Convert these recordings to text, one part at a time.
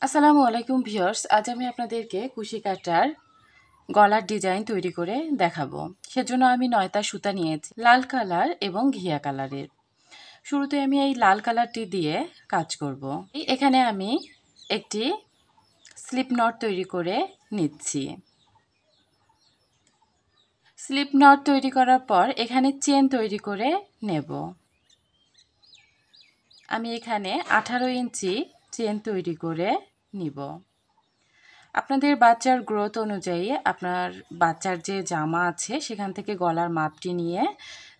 আসসালামু আলাইকুম ভিউয়ার্স, আজ আমি আপনাদেরকে কুশি কাটার গলার ডিজাইন তৈরি করে দেখাবো। সেজন্য আমি 9টা সুতা নিয়েছি, লাল কালার এবং ঘিয়া কালারের। শুরুতে আমি এই লাল কালারটি দিয়ে কাজ করব। এখানে আমি একটি স্লিপ নট তৈরি করে নিচ্ছি। স্লিপ নট তৈরি করার পর এখানে চেন তৈরি করে নেব। আমি এখানে 18 ইঞ্চি চেন তৈরি করে নিব। আপনাদের বাচ্চার গ্রোথ অনুযায়ী আপনার বাচ্চার যে জামা আছে সেখান থেকে গলার মাপটি নিয়ে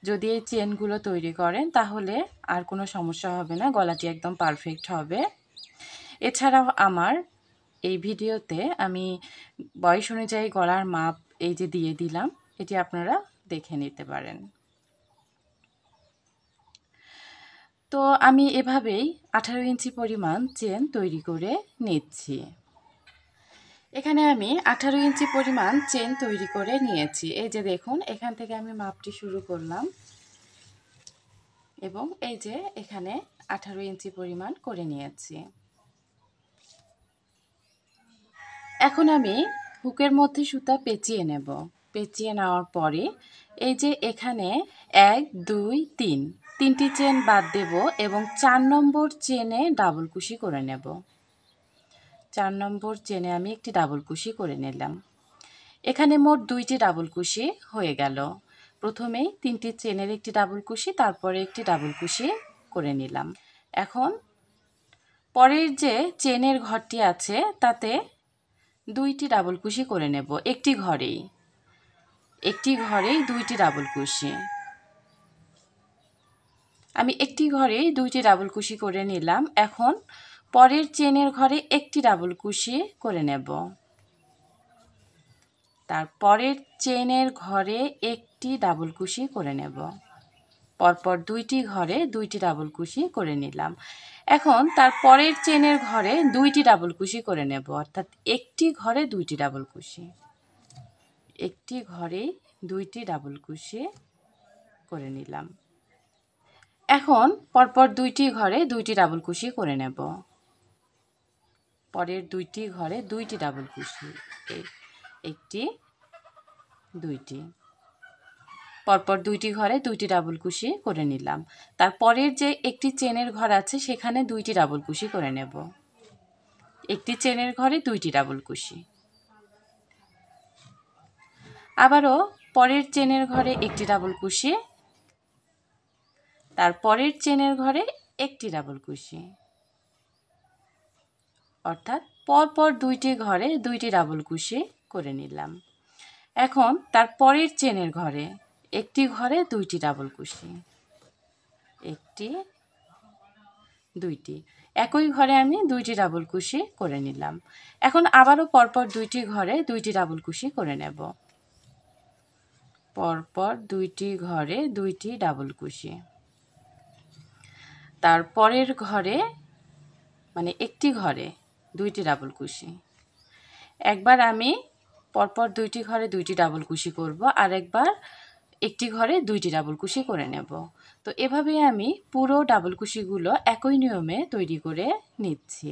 যদি এই চেনগুলো তৈরি করেন তাহলে আর কোনো সমস্যা হবে না, গলাটি একদম পারফেক্ট হবে। এছাড়াও আমার এই ভিডিওতে আমি বয়স অনুযায়ী গলার মাপ এই যে দিয়ে দিলাম, এটি আপনারা দেখে নিতে পারেন। তো আমি এভাবেই 18 ইঞ্চি পরিমাণ চেন তৈরি করে নিচ্ছি। এখানে আমি 18 ইঞ্চি পরিমাণ চেন তৈরি করে নিয়েছি। এই যে দেখুন, এখান থেকে আমি মাপটি শুরু করলাম এবং এই যে এখানে 18 ইঞ্চি পরিমাণ করে নিয়েছি। এখন আমি হুকের মধ্যে সুতা পেঁচিয়ে নেব। পেঁচিয়ে নেওয়ার পরে এই যে এখানে 1 2 3 তিনটি চেন বাদ দেব এবং 4 নম্বর চেনে ডাবল কুশি করে নেব। 4 নম্বর চেনে আমি একটি ডাবল কুশি করে নিলাম। এখানে মোট 2টি ডাবল কুশি হয়ে গেল। প্রথমেই 3টি চেনের একটি ডাবল কুশি, তারপরে একটি ডাবল কুশি করে নিলাম। এখন পরের যে চেনের ঘরটি আছে তাতে 2টি ডাবল কুশি করে নেব। একটি ঘরেই 2টি ডাবল কুশি। আমি একটি ঘরেই 2টি ডাবল কুশি করে নিলাম। এখন পরের চেনের ঘরে একটি ডাবল কুশি করে নেব। তারপরের চেনের ঘরে একটি ডাবল কুশি করে নেব। পরপর 2টি ঘরে 2টি ডাবল কুশি করে নিলাম। এখন তারপরের চেনের ঘরে 2টি ডাবল কুশি করে নেব, অর্থাৎ একটি ঘরে 2টি ডাবল কুশি। একটি ঘরে 2টি ডাবল কুশি করে নিলাম। এখন পরপর 2টি ঘরে 2টি ডাবল কুশি করে নেব। পরের 2টি ঘরে 2টি ডাবল কুশি, একটি 2টি। পরপর 2টি ঘরে 2টি ডাবল কুশি করে নিলাম। তারপরের যে একটি চেনের ঘর আছে সেখানে 2টি ডাবল কুশি করে নেব। একটি চেনের ঘরে 2টি ডাবল কুশি। আবারও পরের চেনের ঘরে একটি ডাবল কুশি, তারপরের চেনের ঘরে একটি ডাবল কুশি, অর্থাৎ পরপর 2টি ঘরে 2টি ডাবল কুশি করে নিলাম। এখন তারপরের চেনের ঘরে একটি ঘরে 2টি ডাবল কুশি, একটি 2টি। একই ঘরে আমি 2টি ডাবল কুশি করে নিলাম। এখন আবারও পরপর 2টি ঘরে 2টি ডাবল কুশি করে নেব। পরপর 2টি ঘরে 2টি ডাবল কুশি। তারপরের ঘরে মানে একটি ঘরে 2টি ডাবল কুশি। একবার আমি পরপর 2টি ঘরে 2টি ডাবল কুশি করব, আর একবার একটি ঘরে 2টি ডাবল কুশি করে নেব। তো এভাবে আমি পুরো ডাবল কুশিগুলো একই নিয়মে তৈরি করে নিচ্ছি।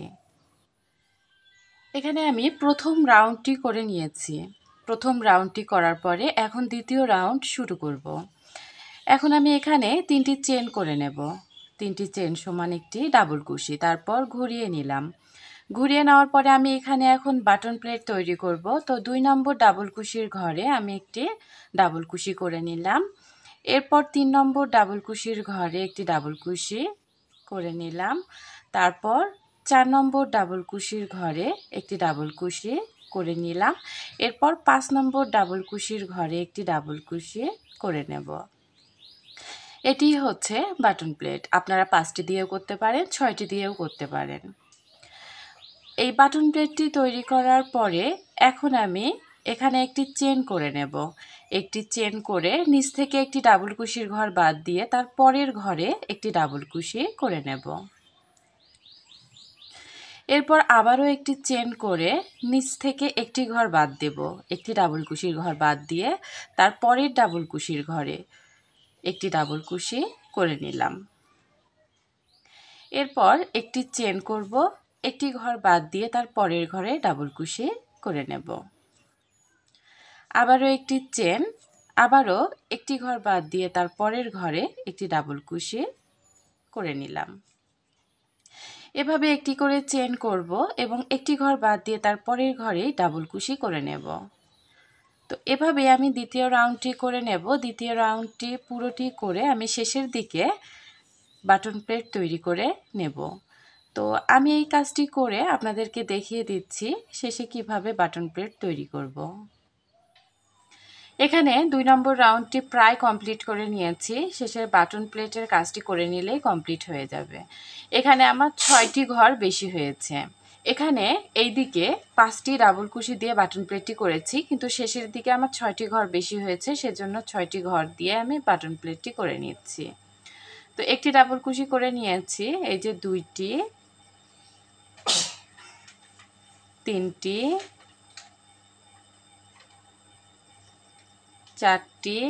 এখানে আমি প্রথম রাউন্ডটি করে নিয়েছি। প্রথম রাউন্ডটি করার পরে এখন দ্বিতীয় রাউন্ড শুরু করব। এখন আমি এখানে 3টি চেন করে নেব। 3টি চেন সমান একটি ডাবল কুশি, তারপর ঘুরিয়ে নিলাম। ঘুরিয়ে নেওয়ার পরে আমি এখানে এখন বাটন প্লেট তৈরি করব। তো 2 নম্বর ডাবল কুশির ঘরে আমি একটি ডাবল কুশি করে নিলাম। এরপর 3 নম্বর ডাবল কুশির ঘরে একটি ডাবল কুশি করে নিলাম। তারপর 4 নম্বর ডাবল কুশির ঘরে একটি ডাবল কুশি করে নিলাম। এরপর 5 নম্বর ডাবল কুশির ঘরে একটি ডাবল কুশি করে নেব। এটি হচ্ছে বাটন প্লেট। আপনারা 5টি দিয়েও করতে পারেন, 6টি দিয়েও করতে পারেন। এই বাটন প্লেটটি তৈরি করার পরে এখন আমি এখানে একটি চেন করে নেব। একটি চেন করে নিচ থেকে একটি ডাবল কুশির ঘর বাদ দিয়ে তার পরের ঘরে একটি ডাবল কুশি করে নেব। এরপর আবারও একটি চেন করে নিচ থেকে একটি ঘর বাদ দেব। একটি ডাবল কুশির ঘর বাদ দিয়ে তার পরের ডাবল কুশির ঘরে একটি ডাবল কুশি করে নিলাম। এরপর একটি চেন করব, একটি ঘর বাদ দিয়ে তার পরের ঘরে ডাবল কুশি করে নেব। আবারও একটি চেন, আবারও একটি ঘর বাদ দিয়ে তার পরের ঘরে একটি ডাবল কুশি করে নিলাম। এভাবে একটি করে চেন করব এবং একটি ঘর বাদ দিয়ে তার পরের ঘরে ডাবল কুশি করে নেব। তো এভাবে আমি দ্বিতীয় রাউন্ডটি করে নেব। দ্বিতীয় রাউন্ডটি পুরোটি করে আমি শেষের দিকে বাটন প্লেট তৈরি করে নেব। তো আমি এই কাজটি করে আপনাদেরকে দেখিয়ে দিচ্ছি শেষে কিভাবে বাটন প্লেট তৈরি করব। এখানে 2 নম্বর রাউন্ডটি প্রায় কমপ্লিট করে নিয়েছি। শেষের বাটন প্লেটের কাজটি করে নিলেই কমপ্লিট হয়ে যাবে। এখানে আমার 6টি ঘর বেশি হয়েছে। এখানে এই দিকে 5টি ডাবল কুশি দিয়ে বাটন প্লেটটি করেছি, কিন্তু শেষের দিকে আমার 6টি ঘর বেশি হয়েছে, সেজন্য 6টি ঘর দিয়ে আমি বাটন প্লেটটি করে নিচ্ছি। তো একটি ডাবল কুশি করে নিয়েছি, এই যে 2টি, 3টি, 4টি,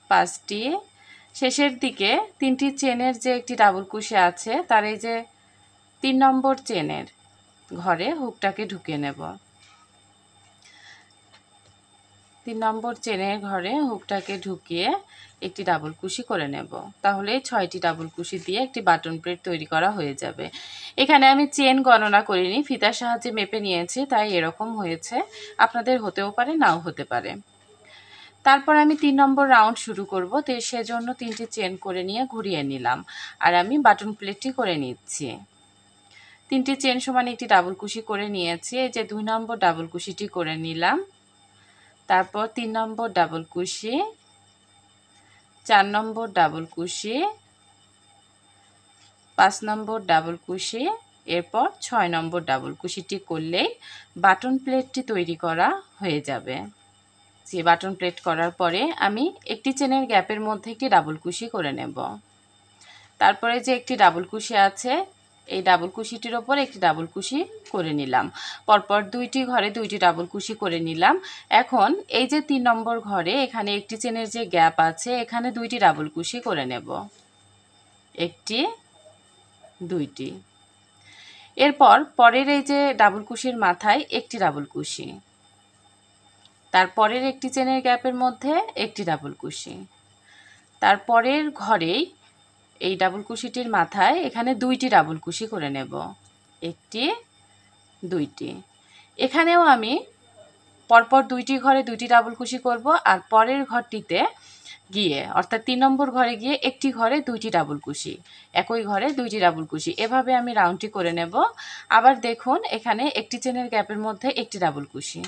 5টি। শেষের দিকে 3টি চেনের যে একটি ডাবল কুশি আছে তার এই যে 3 নম্বর চেনের ঘরে হুকটাকে ঢুকিয়ে নেব। 3 নম্বর চেনের ঘরে হুকটাকে ঢুকিয়ে একটি ডাবল কুশি করে নেব। তাহলে 6টি ডাবল কুশি দিয়ে একটি বাটন প্লেট তৈরি করা হয়ে যাবে। এখানে আমি চেন গণনা করিনি, ফিতার সাহায্যে মেপে নিয়েছি, তাই এরকম হয়েছে। আপনাদের হতেও পারে, নাও হতে পারে। তারপর আমি 3 নম্বর রাউন্ড শুরু করব, তো সেজন্য 3টি চেন করে নিয়ে ঘুরিয়ে নিলাম আর আমি বাটন প্লেটটি করে নিচ্ছি। 3টি চেন সমান একটি ডাবল কুশি করে নিয়েছি। এই যে 2 নম্বর ডাবল কুশিটি করে নিলাম, তারপর 3 নম্বর ডাবল কুশি, 4 নম্বর ডাবল কুশি, 5 নম্বর ডাবল কুশি, এরপর 6 নম্বর ডাবল কুশিটি করলেই বাটন প্লেটটি তৈরি করা হয়ে যাবে। যে বাটন প্লেট করার পরে আমি একটি চেনের গ্যাপের মধ্যে একটি ডাবল কুশি করে নেব। তারপরে যে একটি ডাবল কুশি আছে, এই ডাবল কুশিটির ওপর একটি ডাবল কুশি করে নিলাম। পরপর 2টি ঘরে 2টি ডাবল কুশি করে নিলাম। এখন এই যে 3 নম্বর ঘরে এখানে একটি চেনের যে গ্যাপ আছে, এখানে 2টি ডাবল কুশি করে নেব। একটি, 2টি। এরপর পরের এই যে ডাবল কুশির মাথায় একটি ডাবল কুশি, তারপরের একটি চেনের গ্যাপের মধ্যে একটি ডাবল কুশি, তারপরের ঘরেই এই ডাবল কুশিটির মাথায় এখানে 2টি ডাবল কুশি করে নেব। একটি, 2টি। এখানেও আমি পরপর 2টি ঘরে 2টি ডাবল কুশি করব আর পরের ঘরটিতে গিয়ে অর্থাৎ 3 নম্বর ঘরে গিয়ে একটি ঘরে 2টি ডাবল কুশি, একই ঘরে 2টি ডাবল কুশি, এভাবে আমি রাউন্ডটি করে নেব। আবার দেখুন এখানে একটি চেনের গ্যাপের মধ্যে একটি ডাবল কুশি,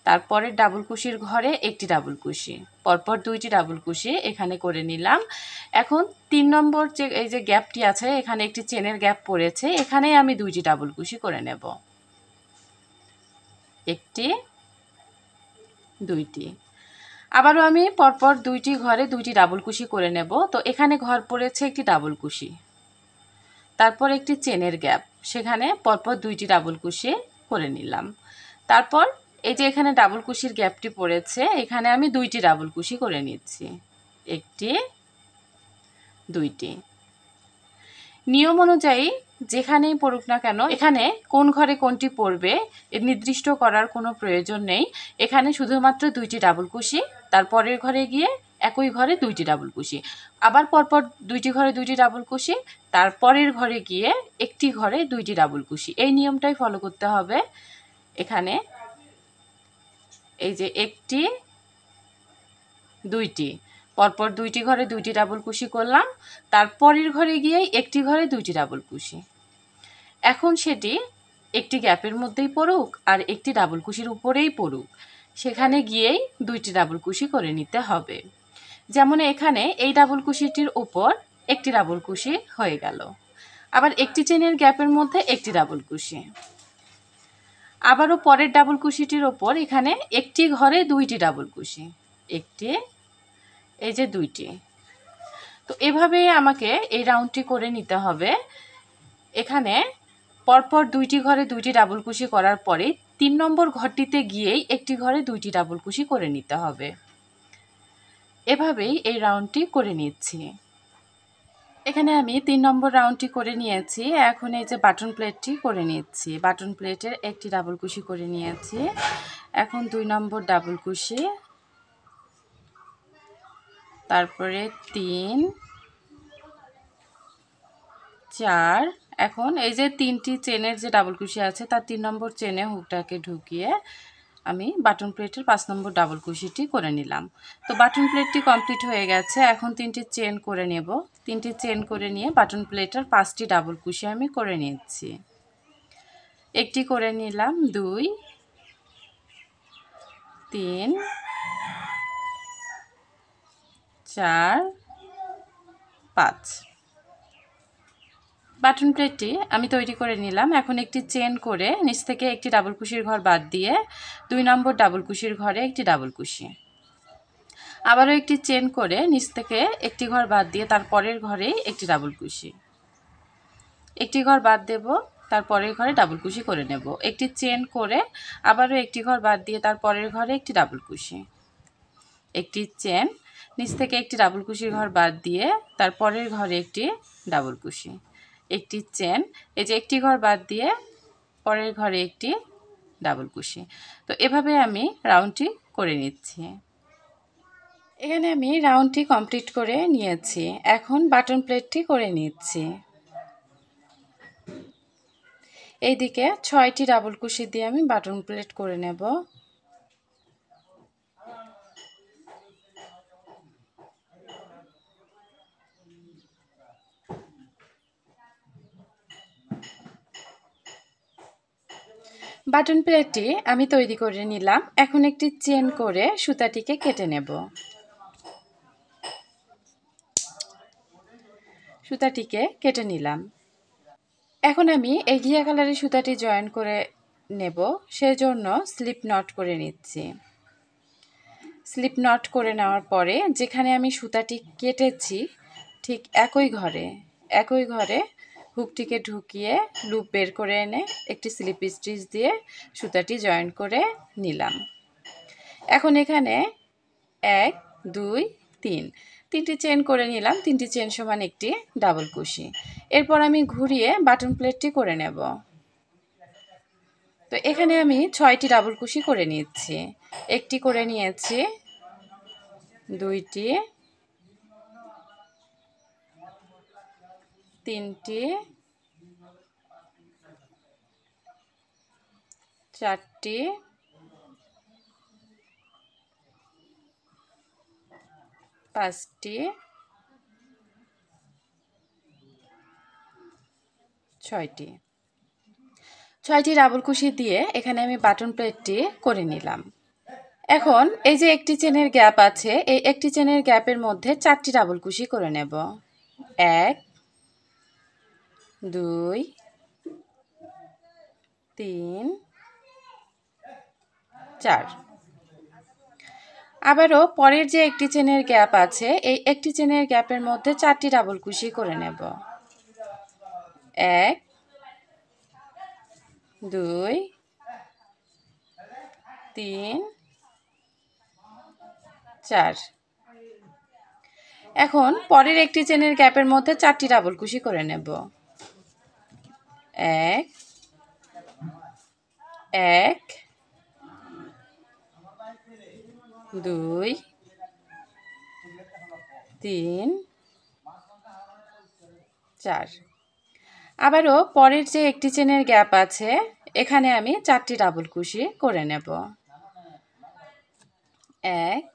তারপরের ডাবল কুশির ঘরে একটি ডাবল কুশি, পরপর 2টি ডাবল কুশি এখানে করে নিলাম। এখন 3 নম্বর যে এই যে গ্যাপটি আছে, এখানে একটি চেনের গ্যাপ পড়েছে, এখানে আমি 2টি ডাবল কুশি করে নেব। একটি, 2টি। আবারও আমি পরপর 2টি ঘরে 2টি ডাবল কুশি করে নেব। তো এখানে ঘর পড়েছে একটি ডাবল কুশি, তারপর একটি চেনের গ্যাপ, সেখানে পরপর 2টি ডাবল কুশি করে নিলাম। তারপর এই যে এখানে ডাবল কুশির গ্যাপটি পড়েছে, এখানে আমি 2টি ডাবল কুশি করে নিচ্ছি। একটি, 2টি। নিয়ম অনুযায়ী যেখানেই পড়ুক না কেন, এখানে কোন ঘরে কোনটি পড়বে এর নির্দিষ্ট করার কোনো প্রয়োজন নেই। এখানে শুধুমাত্র 2টি ডাবল কুশি, তারপরের ঘরে গিয়ে একই ঘরে 2টি ডাবল কুশি, আবার পরপর 2টি ঘরে 2টি ডাবল কুশি, তারপরের ঘরে গিয়ে একটি ঘরে 2টি ডাবল কুশি। এই নিয়মটাই ফলো করতে হবে। এখানে এই যে একটি, 2টি, পরপর 2টি ঘরে 2টি ডাবল কুশি করলাম, তারপরের ঘরে গিয়েই একটি ঘরে 2টি ডাবল কুশি। এখন সেটি একটি গ্যাপের মধ্যেই পড়ুক আর একটি ডাবল কুশির উপরেই পড়ুক, সেখানে গিয়েই 2টি ডাবল কুশি করে নিতে হবে। যেমন এখানে এই ডাবল কুশিটির উপর একটি ডাবল কুশি হয়ে গেল, আবার একটি চেনের গ্যাপের মধ্যে একটি ডাবল কুশি, আবারও পরের ডাবল কুশিটির ওপর এখানে একটি ঘরে 2টি ডাবল কুশি, একটি, এই যে 2টি। তো এভাবে আমাকে এই রাউন্ডটি করে নিতে হবে। এখানে পরপর 2টি ঘরে 2টি ডাবল কুশি করার পরে 3 নম্বর ঘরটিতে গিয়েই একটি ঘরে 2টি ডাবল কুশি করে নিতে হবে। এভাবেই এই রাউন্ডটি করে নিচ্ছি। এখানে আমি 3 নম্বর রাউন্ডটি করে নিয়েছি। এখন এই যে বাটন প্লেটটি করে নিচ্ছি। বাটন প্লেটের একটি ডাবল কুশি করে নিয়েছি। এখন 2 নম্বর ডাবল কুশি, তারপরে 3, 4। এখন এই যে 3টি চেনের যে ডাবল কুশি আছে তার 3 নম্বর চেনে হুকটাকে ঢুকিয়ে আমি বাটন প্লেটের 5 নম্বর ডাবল কুশিটি করে নিলাম। তো বাটন প্লেটটি কমপ্লিট হয়ে গেছে। এখন 3টি চেন করে নেব। 3টি চেন করে নিয়ে বাটন প্লেটের 5টি ডাবল কুশি আমি করে নিচ্ছি। একটি করে নিলাম, 2, 3, 4, 5। বাটন প্লেটটি আমি তৈরি করে নিলাম। এখন একটি চেন করে নিচ থেকে একটি ডাবল কুশির ঘর বাদ দিয়ে 2 নম্বর ডাবল কুশির ঘরে একটি ডাবল কুশি, আবারও একটি চেন করে নিচ থেকে একটি ঘর বাদ দিয়ে তার পরের ঘরেই একটি ডাবল কুশি, একটি ঘর বাদ দেব, তার পরের ঘরে ডাবল কুশি করে নেব। একটি চেন করে আবারও একটি ঘর বাদ দিয়ে তার পরের ঘরে একটি ডাবল কুশি, একটি চেন, নিচ থেকে একটি ডাবল কুশির ঘর বাদ দিয়ে তার পরের ঘরে একটি ডাবল কুশি, একটি চেন, এই যে একটি ঘর বাদ দিয়ে পরের ঘরে একটি ডাবল কুশি। তো এভাবে আমি রাউন্ডটি করে নিচ্ছি। এখানে আমি রাউন্ডটি কমপ্লিট করে নিয়েছি। এখন বাটন প্লেটটি করে নিচ্ছি। এইদিকে 6টি ডাবল কুশি দিয়ে আমি বাটন প্লেট করে নেব। বাটন প্লেটটি আমি তৈরি করে নিলাম। এখন একটি চেন করে সুতাটিকে কেটে নেব। সুতাটিকে কেটে নিলাম। এখন আমি এই ঘিয়া কালারের সুতাটি জয়েন করে নেব, সেজন্য স্লিপ নট করে নিচ্ছি। স্লিপ নট করে নেওয়ার পরে যেখানে আমি সুতাটি কেটেছি ঠিক একই ঘরে হুকটিকে ঢুকিয়ে লুপ বের করে এনে একটি স্লিপ স্টিচ দিয়ে সুতাটি জয়েন করে নিলাম। এখন এখানে 1, 2, 3 তিনটি চেন করে নিলাম। 3টি চেন সমান একটি ডাবল কুশি। এরপর আমি ঘুরিয়ে বাটন প্লেটটি করে নেব। তো এখানে আমি 6টি ডাবল কুশি করে নিচ্ছি। একটি করে নিয়েছি, 2টি, 3টি, 4টি, 5টি, 6টি। 6টি ডাবল কুশি দিয়ে এখানে আমি বাটন প্লেটটি করে নিলাম। এখন এই যে একটি চেনের গ্যাপ আছে, এই একটি চেনের গ্যাপের মধ্যে 4টি ডাবল কুশি করে নেব। 1, 2, 3, 4। আবারও পরের যে একটি চেনের গ্যাপ আছে, এই একটি চেনের গ্যাপের মধ্যে 4টি ডাবল কুশি করে নেব। 1, 2, 3, 4। এখন পরের একটি চেনের গ্যাপের মধ্যে 4টি ডাবল কুশি করে নেব। 1, 1, 2, 3, 4। আবারও পরের যে একটি চেনের গ্যাপ আছে এখানে আমি 4টি ডাবল কুশি করে নেব। 1,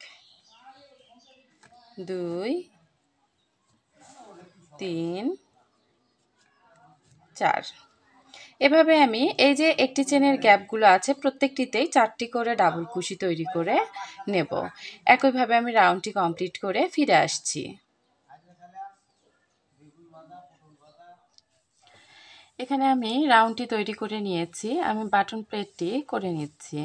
2, 3, 4। এভাবে আমি এই যে একটি চেনের গ্যাপগুলো আছে প্রত্যেকটিতেই 4টি করে ডাবল কুশি তৈরি করে নেব। একইভাবে আমি রাউন্ডটি কমপ্লিট করে ফিরে আসছি। এখানে আমি রাউন্ডটি তৈরি করে নিয়েছি। আমি বাটন প্লেটটি করে নিচ্ছি।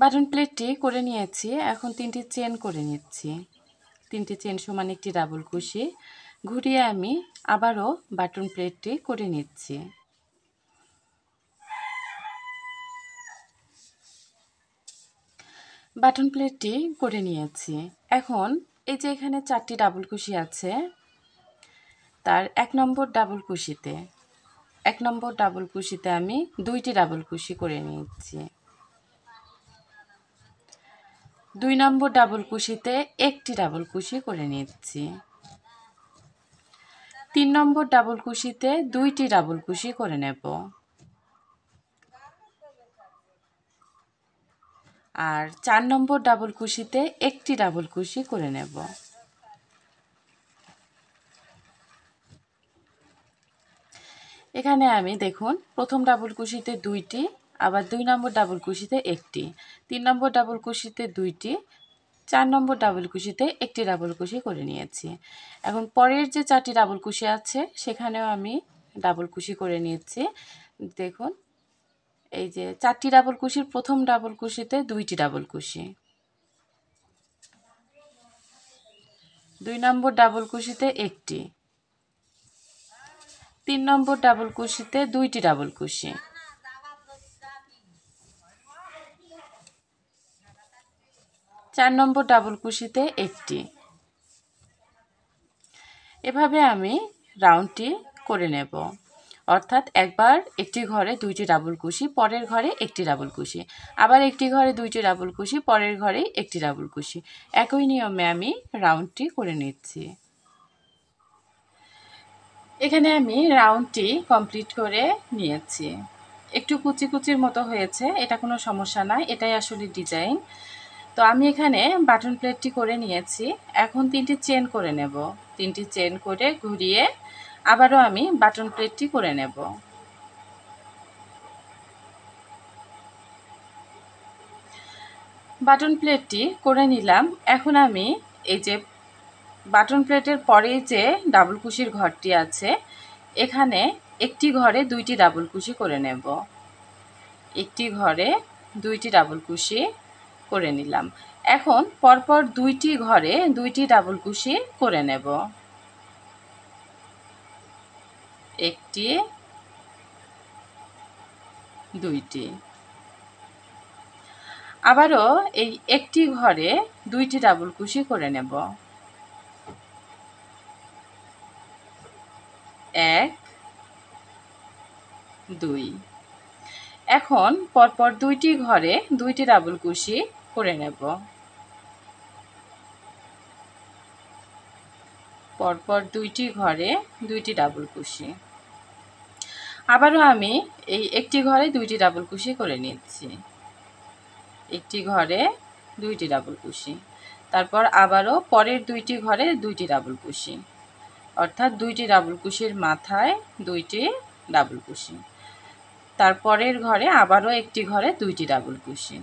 বাটন প্লেটটি করে নিয়েছি। এখন 3টি চেন করে নিচ্ছি। 3টি চেন সমান একটি ডাবল কুশি ঘুরিয়ে আমি আবারও বাটন প্লেটটি করে নিচ্ছি। বাটন প্লেটটি করে নিয়েছি। এখন এই যে এখানে 4টি ডাবল কুশি আছে, তার 1 নম্বর ডাবল কুশিতে আমি 2টি ডাবল কুশি করে নিচ্ছি। 2 নম্বর ডাবল কুশিতে 1টি ডাবল কুশি করে নিচ্ছি। 3 নম্বর ডাবল কুশিতে 2টি ডাবল কুশি করে নেব। আর 4 নম্বর ডাবল কুশিতে 1টি ডাবল কুশি করে নেব। এখানে আমি দেখুন প্রথম ডাবল কুশিতে 2টি, আবার 2 নম্বর ডাবল কুশিতে 1টি, 3 নম্বর ডাবল কুশিতে 2টি, 4 নম্বর ডাবল কুশিতে 1টি ডাবল কুশি করে নিয়েছি। এখন পরের যে 4টি ডাবল কুশি আছে সেখানেও আমি ডাবল কুশি করে নিয়েছি। দেখুন এই যে 4টি ডাবল কুশির প্রথম ডাবল কুশিতে 2টি ডাবল কুশি, 2 নম্বর ডাবল কুশিতে 1টি, 3 নম্বর ডাবল কুশিতে 2টি ডাবল কুশি, 4 নম্বর ডাবল কুশিতে 1টি। এভাবে আমি রাউন্ডটি করে নেব, অর্থাৎ একবার একটি ঘরে 2টি ডাবল কুশি, পরের ঘরে 1টি ডাবল কুশি, আবার একটি ঘরে 2টি ডাবল কুশি, পরের ঘরে 1টি ডাবল কুশি। একই নিয়মে আমি রাউন্ডটি করে নিচ্ছি। এখানে আমি রাউন্ডটি কমপ্লিট করে নিয়েছি। একটু কুচি কুচির মতো হয়েছে, এটা কোনো সমস্যা না, এটাই আসলে ডিজাইন। তো আমি এখানে বাটন প্লেটটি করে নিয়েছি। এখন 3টি চেন করে নেব। 3টি চেন করে ঘুরিয়ে আবারও আমি বাটন প্লেটটি করে নেব। বাটন প্লেটটি করে নিলাম। এখন আমি এই যে বাটন প্লেটের পরেই যে ডাবল কুশির ঘরটি আছে, এখানে একটি ঘরে 2টি ডাবল কুশি করে নেব। একটি ঘরে 2টি ডাবল কুশি করে নিলাম। এখন পরপর 2টি ঘরে 2টি ডাবল কুশি করে নেব। একটি, 2টি। আবারও এই একটি ঘরে 2টি ডাবল কুশি করে নেব। 1, 2। এখন পরপর 2টি ঘরে 2টি ডাবল কুশি করে নেব। পরপর 2টি ঘরে 2টি ডাবল কুশি। আবারও আমি এই একটি ঘরে 2টি ডাবল কুশি করে নিচ্ছি। একটি ঘরে 2টি ডাবল কুশি, তারপর আবারও পরের 2টি ঘরে 2টি ডাবল কুশি, অর্থাৎ 2টি ডাবল কুশির মাথায় 2টি ডাবল কুশি, তারপরের ঘরে আবারও একটি ঘরে 2টি ডাবল কুশি।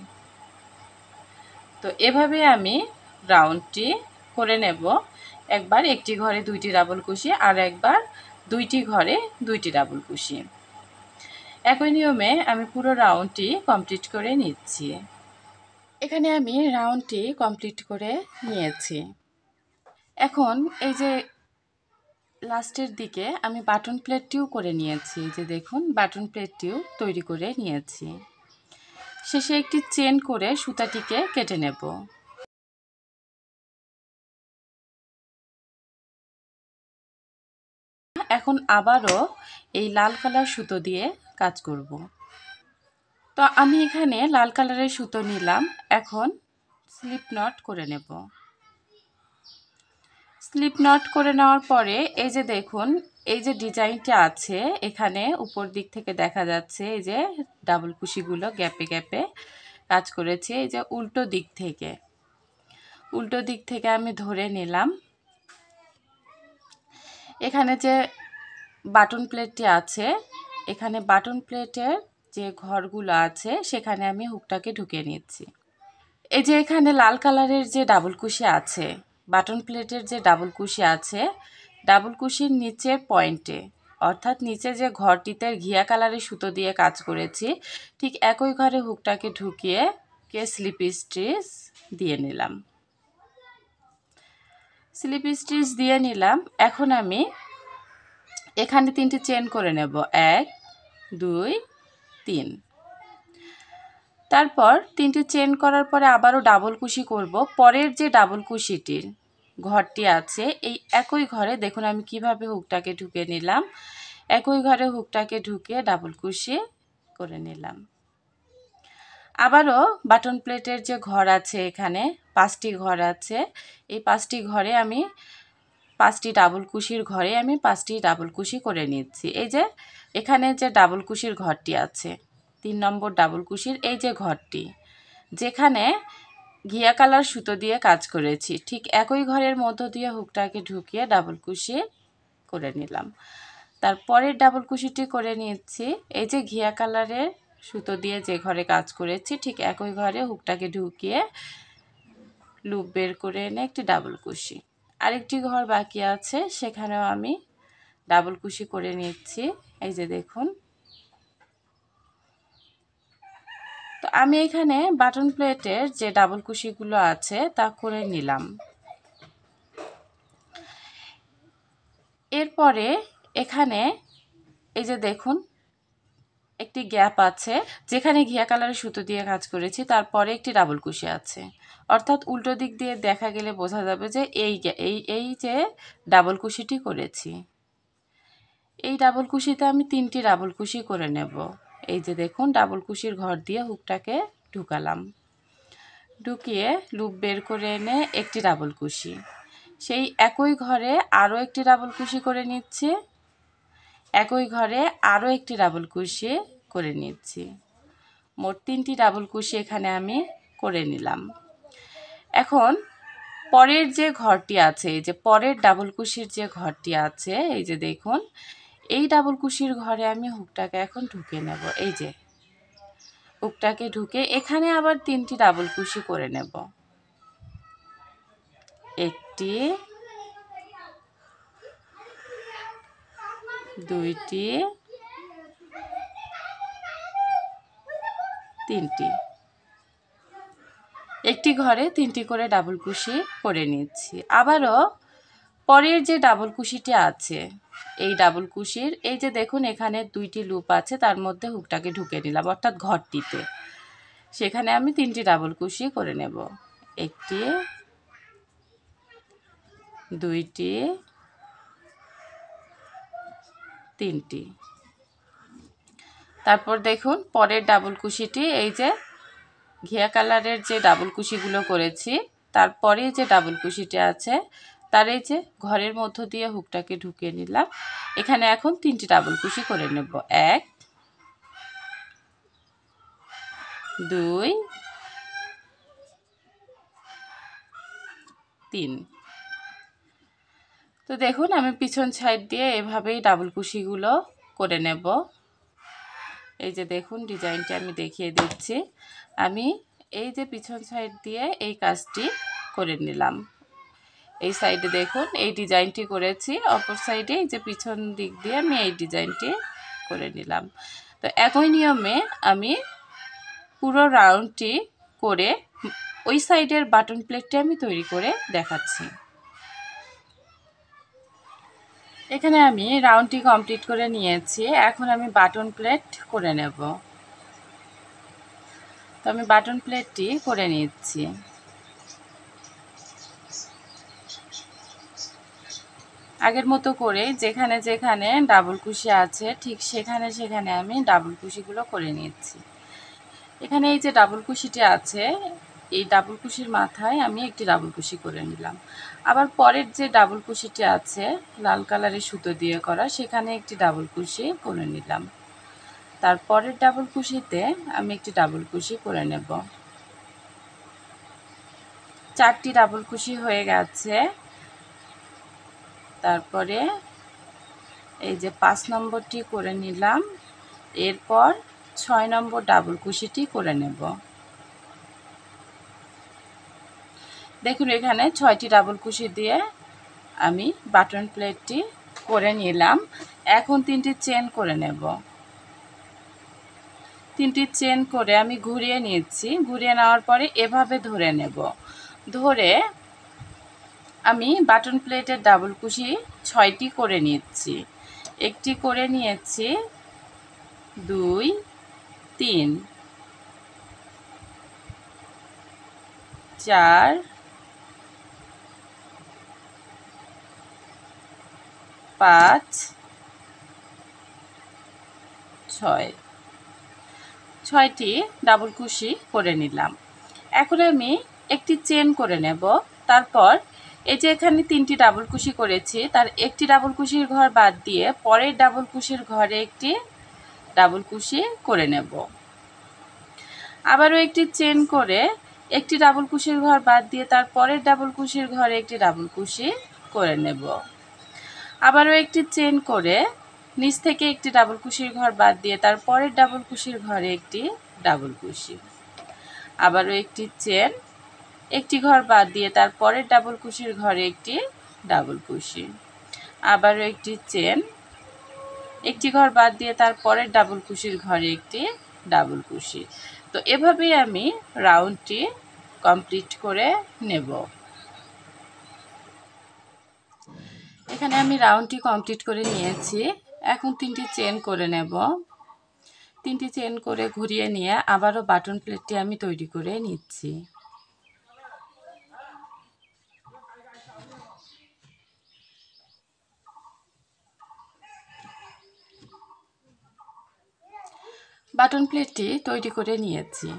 তো এভাবে আমি রাউন্ডটি করে নেব। একবার একটি ঘরে 2টি ডাবল কুশি, আর একবার 2টি ঘরে 2টি ডাবল কুশি। একই নিয়মে আমি পুরো রাউন্ডটি কমপ্লিট করে নিচ্ছি। এখানে আমি রাউন্ডটি কমপ্লিট করে নিয়েছি। এখন এই যে লাস্টের দিকে আমি বাটন প্লেটটিও করে নিয়েছি। এই যে দেখুন বাটন প্লেটটিও তৈরি করে নিয়েছি। শেষে একটি চেন করে সুতাটিকে কেটে নেব। এখন আবারও এই লাল কালার সুতো দিয়ে কাজ করব। তো আমি এখানে লাল কালারের সুতো নিলাম। এখন স্লিপ নট করে নেব। স্লিপ নট করে নেওয়ার পরে এই যে দেখুন এই যে ডিজাইনটা আছে, এখানে উপর দিক থেকে দেখা যাচ্ছে এই যে ডাবল কুশিগুলো গ্যাপে গ্যাপে কাজ করেছে। এই যে উল্টো দিক থেকে আমি ধরে নিলাম। এখানে যে বাটন প্লেটটি আছে, এখানে বাটন প্লেটের যে ঘরগুলো আছে সেখানে আমি হুকটাকে ঢুকিয়ে নিচ্ছি। এই যে এখানে লাল কালারের যে ডাবল কুশি আছে, বাটন প্লেটের যে ডাবল কুশি আছে, ডাবল কুশির নিচের পয়েন্টে, অর্থাৎ নিচে যে ঘরটিতে ঘিয়া কালারের সুতো দিয়ে কাজ করেছি, ঠিক একই ঘরে হুকটাকে ঢুকিয়ে স্লিপ স্টিচ দিয়ে নিলাম। স্লিপ স্টিচ দিয়ে নিলাম। এখন আমি এখানে 3টি চেন করে নেব। 1, 2, 3। তারপর 3টি চেন করার পরে আবারও ডাবল কুশি করব। পরের যে ডাবল কুশিটির ঘরটি আছে এই একই ঘরে দেখুন আমি কিভাবে হুকটাকে ঢুকে নিলাম। একই ঘরে হুকটাকে ঢুকিয়ে ডাবল কুশি করে নিলাম। আবারও বাটন প্লেটের যে ঘর আছে এখানে 5টি ঘর আছে, এই 5টি ঘরে আমি 5টি ডাবল কুশির ঘরে আমি 5টি ডাবল কুশি করে নিচ্ছি। এই যে এখানে যে ডাবল কুশির ঘরটি আছে 3 নম্বর ডাবল কুশির এই যে ঘরটি, যেখানে ঘিয়া কালার সুতো দিয়ে কাজ করেছি ঠিক একই ঘরের মধ্য দিয়ে হুকটাকে ঢুকিয়ে ডাবল কুশি করে নিলাম। তারপরের ডাবল কুশিটি করে নিচ্ছি এই যে ঘিয়া কালারের সুতো দিয়ে যে ঘরে কাজ করেছি ঠিক একই ঘরে হুকটাকে ঢুকিয়ে লুপ বের করে এনে একটি ডাবল কুশি। আরেকটি ঘর বাকি আছে সেখানেও আমি ডাবল কুশি করে নিচ্ছি। এই যে দেখুন, তো আমি এখানে বাটন প্লেটের যে ডাবল কুশিগুলো আছে তা করে নিলাম। এরপরে এখানে এই যে দেখুন একটি গ্যাপ আছে যেখানে ঘিয়া কালারের সুতো দিয়ে কাজ করেছি, তারপরে একটি ডাবল কুশি আছে, অর্থাৎ উল্টো দিক দিয়ে দেখা গেলে বোঝা যাবে যে এই যে ডাবল কুশিটি করেছি। এই ডাবল কুশিতে আমি 3টি ডাবল কুশি করে নেব। এই যে দেখুন ডাবল কুশির ঘর দিয়ে হুকটাকে ঢুকালাম, ঢুকিয়ে লুপ বের করে এনে একটি ডাবল কুশি, সেই একই ঘরে আরও একটি ডাবল কুশি করে নিচ্ছি, একই ঘরে আরও একটি ডাবল কুশি করে নিচ্ছি। মোট 3টি ডাবল কুশি এখানে আমি করে নিলাম। এখন পরের যে ঘরটি আছে এই যে পরের ডাবল কুশির যে ঘরটি আছে এই যে দেখুন এই ডাবল কুশির ঘরে আমি হুকটাকে এখন ঢুকে নেব। এই যে হুকটাকে ঢুকে এখানে আবার 3টি ডাবল কুশি করে নেব। একটি, দুইটি, 3টি। একটি ঘরে 3টি করে ডাবল কুশি করে নিচ্ছি। আবারও পরের যে ডাবল কুশিটি আছে এই ডাবল কুশির এই যে দেখুন এখানে 2টি লুপ আছে, তার মধ্যে হুকটাকে ঢুকে নিলাম অর্থাৎ ঘরটিতে, সেখানে আমি 3টি ডাবল কুশি করে নেব। একটি, দুইটি, 3টি। তারপর দেখুন পরের ডাবল কুশিটি এই যে ঘিয়া কালারের যে ডাবল কুশিগুলো করেছি তারপরে যে ডাবল কুশিটি আছে তার এই যে ঘরের মধ্য দিয়ে হুকটাকে ঢুকিয়ে নিলাম। এখানে এখন 3টি ডাবল কুশি করে নেব। 1, 2, 3। তো দেখুন আমি পিছন সাইড দিয়ে এভাবেই ডাবল কুশিগুলো করে নেব। এই যে দেখুন ডিজাইনটা আমি দেখিয়ে দিচ্ছি। আমি এই যে পিছন সাইড দিয়ে এই কাজটি করে নিলাম। এই সাইডে দেখুন এই ডিজাইনটি করেছি, অপর সাইডে এই যে পিছন দিক দিয়ে আমি এই ডিজাইনটি করে নিলাম। তো একই নিয়মে আমি পুরো রাউন্ডটি করে ওই সাইডের বাটন প্লেটটি আমি তৈরি করে দেখাচ্ছি। এখানে আমি রাউন্ডটি কমপ্লিট করে নিয়েছি, এখন আমি বাটন প্লেট করে নেব। তো আমি বাটন প্লেটটি করে নিচ্ছি। আগের মতো করে যেখানে যেখানে ডাবল কুশি আছে ঠিক সেখানে সেখানে আমি ডাবল কুশিগুলো করে নিচ্ছি। এখানে এই যে ডাবল কুশিটি আছে এই ডাবল কুশির মাথায় আমি একটি ডাবল কুশি করে নিলাম। আবার পরের যে ডাবল কুশিটি আছে লাল কালারের সুতো দিয়ে করা সেখানে একটি ডাবল কুশি করে নিলাম। তারপরের ডাবল কুশিতে আমি একটি ডাবল কুশি করে নেব। 4টি ডাবল কুশি হয়ে গেছে। তারপরে এই যে 5 নম্বরটি করে নিলাম, এরপর 6 নম্বর ডাবল কুশিটি করে নেব। দেখুন এখানে 6টি ডাবল কুশি দিয়ে আমি বাটন প্লেটটি করে নিলাম। এখন 3টি চেন করে নেব। 3টি চেন করে আমি ঘুরিয়ে নিচ্ছি, ঘুরিয়ে নেওয়ার পরে এভাবে ধরে নেব। ধরে আমি বাটন প্লেটের ডাবল কুশি 6টি করে নিচ্ছি। একটি করে নিয়েছি, 2, 3, 4 5 6 6টি ডাবল কুশি করে নিলাম। এখন আমি একটি চেন করে নেব। তারপর এই যে এখানে 3টি ডাবল কুশি করেছি, তার একটি ডাবল কুশির ঘর বাদ দিয়ে পরের ডাবল কুশির ঘরে একটি ডাবল কুশি করে নেব। আবারও একটি চেন করে একটি ডাবল কুশির ঘর বাদ দিয়ে তার পরের ডাবল কুশির ঘরে একটি ডাবল কুশি করে নেব। আবারও একটি চেন করে নিচ থেকে একটি ডাবল কুশির ঘর বাদ দিয়ে তার পরের ডাবল কুশির ঘরে একটি ডাবল কুশি। আবারও একটি চেন, একটি ঘর বাদ দিয়ে তার পরের ডাবল কুশির ঘরে একটি ডাবল কুশি। আবারও একটি চেন, একটি ঘর বাদ দিয়ে তার পরের ডাবল কুশির ঘরে একটি ডাবল কুশি। তো এভাবেই আমি রাউন্ডটি কমপ্লিট করে নেব। এখানে আমি রাউন্ডটি কমপ্লিট করে নিয়েছি। এখন 3টি চেন করে নেব। 3টি চেন করে ঘুরিয়ে নিয়ে আবারও বাটন প্লেটটি আমি তৈরি করে নিচ্ছি। বাটন প্লেটটি তৈরি করে নিয়েছি।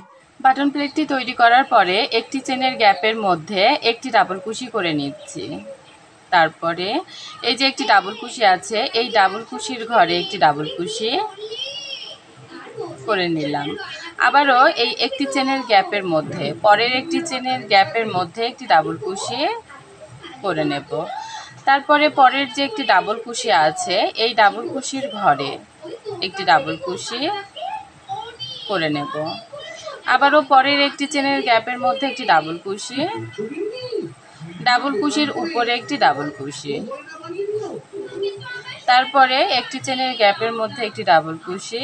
বাটন প্লেটটি তৈরি করার পরে একটি চেনের গ্যাপের মধ্যে একটি ডাবল কুশি করে নিচ্ছি। তারপরে এই যে একটি ডাবল কুশি আছে, এই ডাবল কুশির ঘরে একটি ডাবল কুশি করে নিলাম। আবারও এই একটি চেনের গ্যাপের মধ্যে পরের একটি চেনের গ্যাপের মধ্যে একটি ডাবল কুশি করে নেব। তারপরে পরের যে একটি ডাবল কুশি আছে, এই ডাবল কুশির ঘরে একটি ডাবল কুশি করে নেব। আবারও পরের একটি চেনের গ্যাপের মধ্যে একটি ডাবল কুশি, ডাবল কুশির উপরে একটি ডাবল কুশি, তারপরে একটি চেনের গ্যাপের মধ্যে একটি ডাবল কুশি,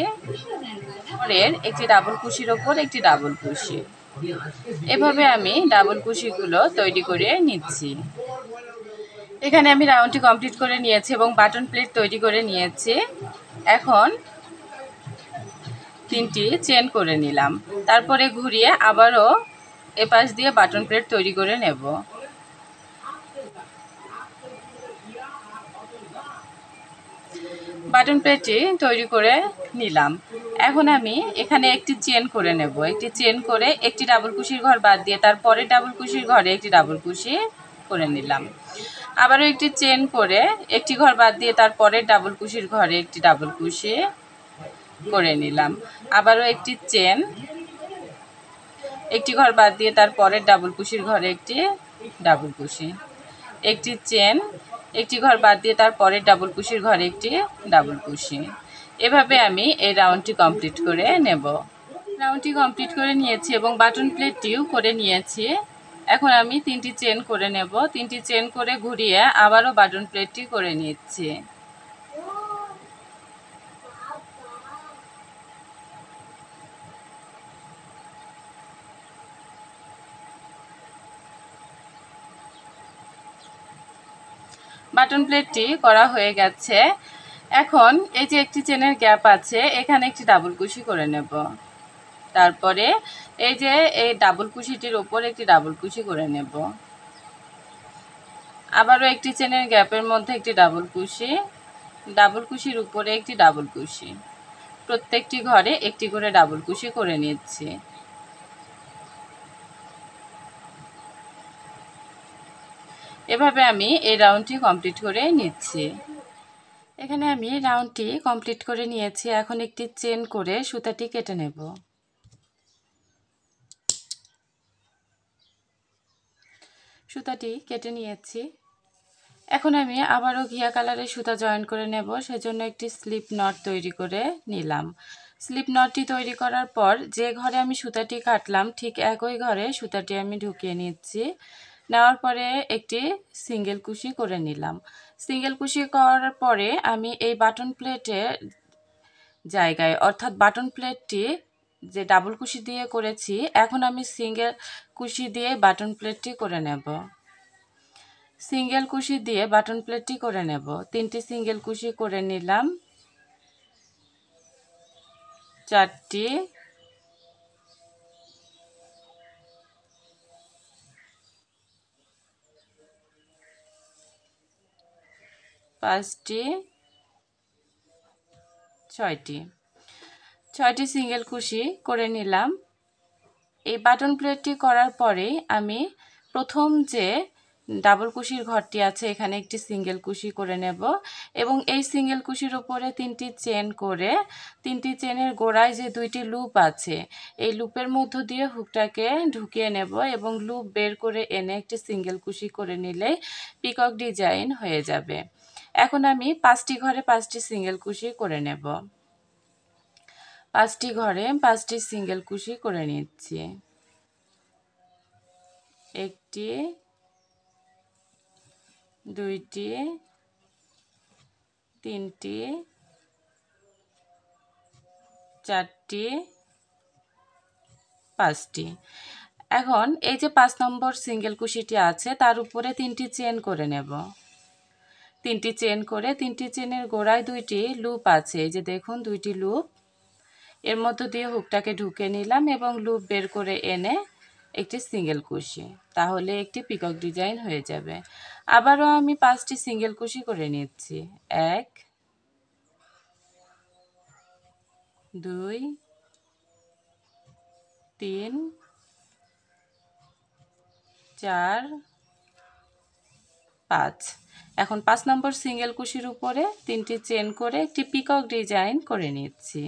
পরের একটি ডাবল কুশির ওপর একটি ডাবল কুশি। এভাবে আমি ডাবল কুশিগুলো তৈরি করে নিচ্ছি। এখানে আমি রাউন্ডটি কমপ্লিট করে নিয়েছি এবং বাটন প্লেট তৈরি করে নিয়েছি। এখন 3টি চেন করে নিলাম। তারপরে ঘুরিয়ে আবারও এপাশ দিয়ে বাটন প্লেট তৈরি করে নেব। বাটন প্লেটটি তৈরি করে নিলাম। এখন আমি এখানে একটি চেন করে নেব। একটি চেন করে একটি ডাবল কুশির ঘর বাদ দিয়ে তার পরের ডাবল কুশির ঘরে একটি ডাবল কুশি করে নিলাম। আবারও একটি চেন করে একটি ঘর বাদ দিয়ে তার পরের ডাবল কুশির ঘরে একটি ডাবল কুশি করে নিলাম। আবারও একটি চেন, একটি ঘর বাদ দিয়ে তার পরের ডাবল কুশির ঘরে একটি ডাবল কুশি, একটি চেন, একটি ঘর বাদ দিয়ে তার পরের ডাবল কুশির ঘরে একটি ডাবল কুশি। এভাবে আমি এই রাউন্ডটি কমপ্লিট করে নেব। রাউন্ডটি কমপ্লিট করে নিয়েছি এবং বাটন প্লেটটিও করে নিয়েছি। এখন আমি 3টি চেন করে নেব। 3টি চেন করে ঘুরিয়ে আবারও বাটন প্লেটটি করে নিচ্ছি। বাটন প্লেটটি করা হয়ে গেছে। এখন এই যে একটি চেনের গ্যাপ আছে, এখানে একটি ডাবল কুশি করে নেব। তারপরে এই যে এই ডাবল কুশিটির ওপর একটি ডাবল কুশি করে নেব। আবারও একটি চেনের গ্যাপের মধ্যে একটি ডাবল কুশি, ডাবল কুশির উপরে একটি ডাবল কুশি, প্রত্যেকটি ঘরে একটি করে ডাবল কুশি করে নিচ্ছি। এভাবে আমি এই রাউন্ডটি কমপ্লিট করে নিচ্ছি। এখানে আমি রাউন্ডটি কমপ্লিট করে নিয়েছি। এখন একটি চেন করে সুতাটি কেটে নেব। সুতাটি কেটে নিয়েছি। এখন আমি আবারও ঘিয়া কালারের সুতা জয়েন করে নেব। সেজন্য একটি স্লিপ নট তৈরি করে নিলাম। স্লিপ নটটি তৈরি করার পর যে ঘরে আমি সুতাটি কাটলাম ঠিক একই ঘরে সুতাটি আমি ঢুকিয়ে নিচ্ছি। নেওয়ার পরে একটি সিঙ্গেল কুশি করে নিলাম। সিঙ্গেল কুশি করার পরে আমি এই বাটন প্লেটের জায়গায়, অর্থাৎ বাটন প্লেটটি যে ডাবল কুশি দিয়ে করেছি, এখন আমি সিঙ্গেল কুশি দিয়ে বাটন প্লেটটি করে নেব। সিঙ্গেল কুশি দিয়ে বাটন প্লেটটি করে নেব। 3টি সিঙ্গেল কুশি করে নিলাম, 4টি, 5টি 6টি সিঙ্গেল কুশি করে নিলাম। এই বাটন প্লেটটি করার পরেই আমি প্রথম যে ডাবল কুশির ঘরটি আছে এখানে একটি সিঙ্গেল কুশি করে নেব এবং এই সিঙ্গেল কুশির উপরে 3টি চেন করে 3টি চেনের গোড়ায় যে 2টি লুপ আছে এই লুপের মধ্য দিয়ে হুকটাকে ঢুকিয়ে নেব এবং লুপ বের করে এনে একটি সিঙ্গেল কুশি করে নিলেই পিকক ডিজাইন হয়ে যাবে। এখন আমি 5টি ঘরে 5টি সিঙ্গেল কুশি করে নেব। 5টি ঘরে 5টি সিঙ্গেল কুশি করে নিচ্ছি। 1টি 2টি 3টি 4টি 5টি। এখন এই যে 5 নম্বর সিঙ্গেল কুশিটি আছে তার উপরে 3টি চেন করে নেব। 3টি চেন করে 3টি চেনের গোড়ায় 2টি লুপ আছে, এই যে দেখুন 2টি লুপ, এর মধ্য দিয়ে হুকটাকে ঢুকে নিলাম এবং লুপ বের করে এনে একটি সিঙ্গেল কুশি, তাহলে একটি পিকক ডিজাইন হয়ে যাবে। আবারও আমি 5টি সিঙ্গেল কুশি করে নিচ্ছি। 1 2 3 4 5। এখন 5 নম্বর সিঙ্গেল কুশির উপরে 3টি চেন করে একটি পিকক ডিজাইন করে নিচ্ছি।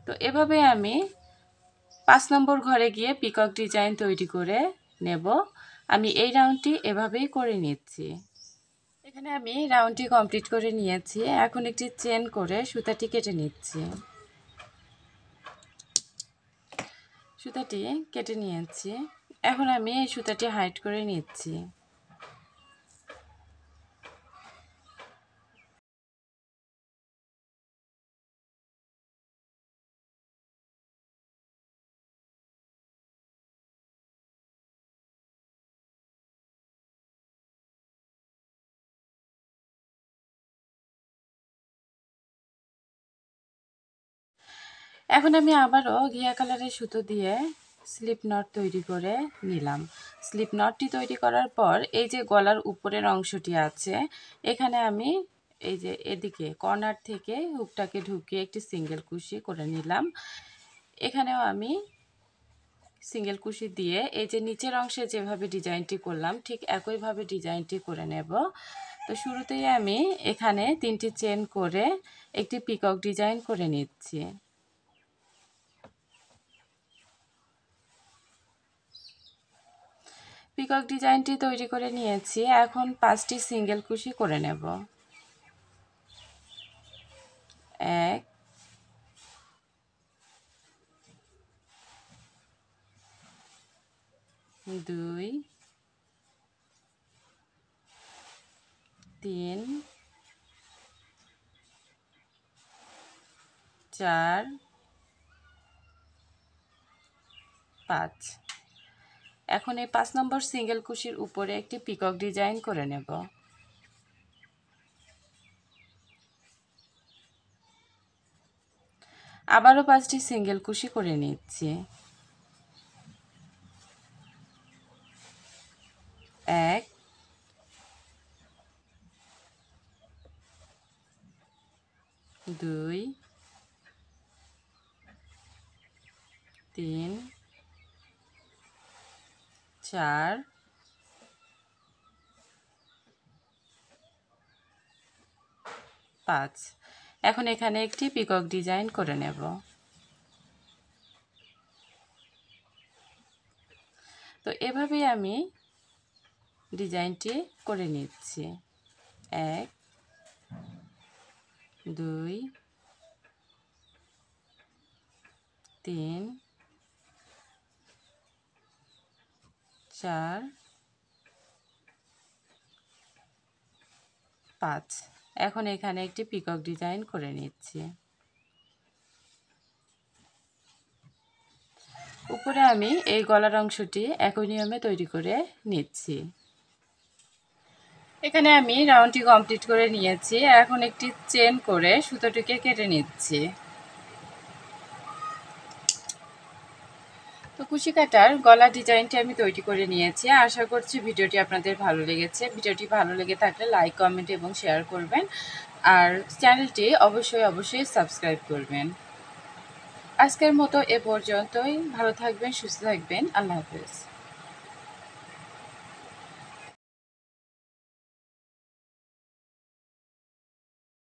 তো এভাবে আমি 5 নম্বর ঘরে গিয়ে পিকক ডিজাইন তৈরি করে নেব। আমি এই রাউন্ডটি এভাবেই করে নিচ্ছি। এখানে আমি রাউন্ডটি কমপ্লিট করে নিয়েছি। এখন একটি চেন করে সুতাটি কেটে নিচ্ছি। সুতাটি কেটে নিয়েছি। এখন আমি এই সুতাটি হাইড করে নিচ্ছি। এখন আমি আবারও ঘিয়া কালারের সুতো দিয়ে স্লিপ নট তৈরি করে নিলাম। স্লিপ নটটি তৈরি করার পর এই যে গলার উপরের অংশটি আছে এখানে আমি এই যে এদিকে কর্নার থেকে হুকটাকে ঢুকিয়ে একটি সিঙ্গেল কুশি করে নিলাম। এখানেও আমি সিঙ্গেল কুশি দিয়ে এই যে নিচের অংশে যেভাবে ডিজাইনটি করলাম ঠিক একইভাবে ডিজাইনটি করে নেব। তো শুরুতেই আমি এখানে 3টি চেন করে একটি পিকক ডিজাইন করে নিচ্ছি। পিকক ডিজাইনটি তৈরি করে নিয়েছি। এখন 5টি সিঙ্গেল কুশি করে নেব। 1 2 3 4 5। এখন এই 5 নম্বর সিঙ্গেল কুশির উপরে একটি পিকক ডিজাইন করে নেব। আবারও 5টি সিঙ্গেল কুশি করে নিচ্ছি। 1 2 3 4 5। এখন এখানে একটি পিকক ডিজাইন করে নেব। তো এভাবেই আমি ডিজাইনটি করে নিচ্ছি। 1 2 3 4 5। এখন এখানে একটি পিকক ডিজাইন করে নিচ্ছি। উপরে আমি এই গলার অংশটি একই নিয়মে তৈরি করে নিচ্ছি। এখানে আমি রাউন্ডটি কমপ্লিট করে নিয়েছি। এখন একটি চেন করে সুতোটিকে কেটে নিচ্ছি। তো তো কুশি কাটার গলা ডিজাইনটি আমি তৈরি করে নিয়েছি। আশা করছি ভিডিওটি আপনাদের ভালো লেগেছে। ভিডিওটি ভালো লেগে থাকলে লাইক, কমেন্ট এবং শেয়ার করবেন। আর চ্যানেলটি অবশ্যই সাবস্ক্রাইব করবেন। আজকের মতো এ পর্যন্তই। ভালো থাকবেন, সুস্থ থাকবেন। আল্লাহ হাফেজ।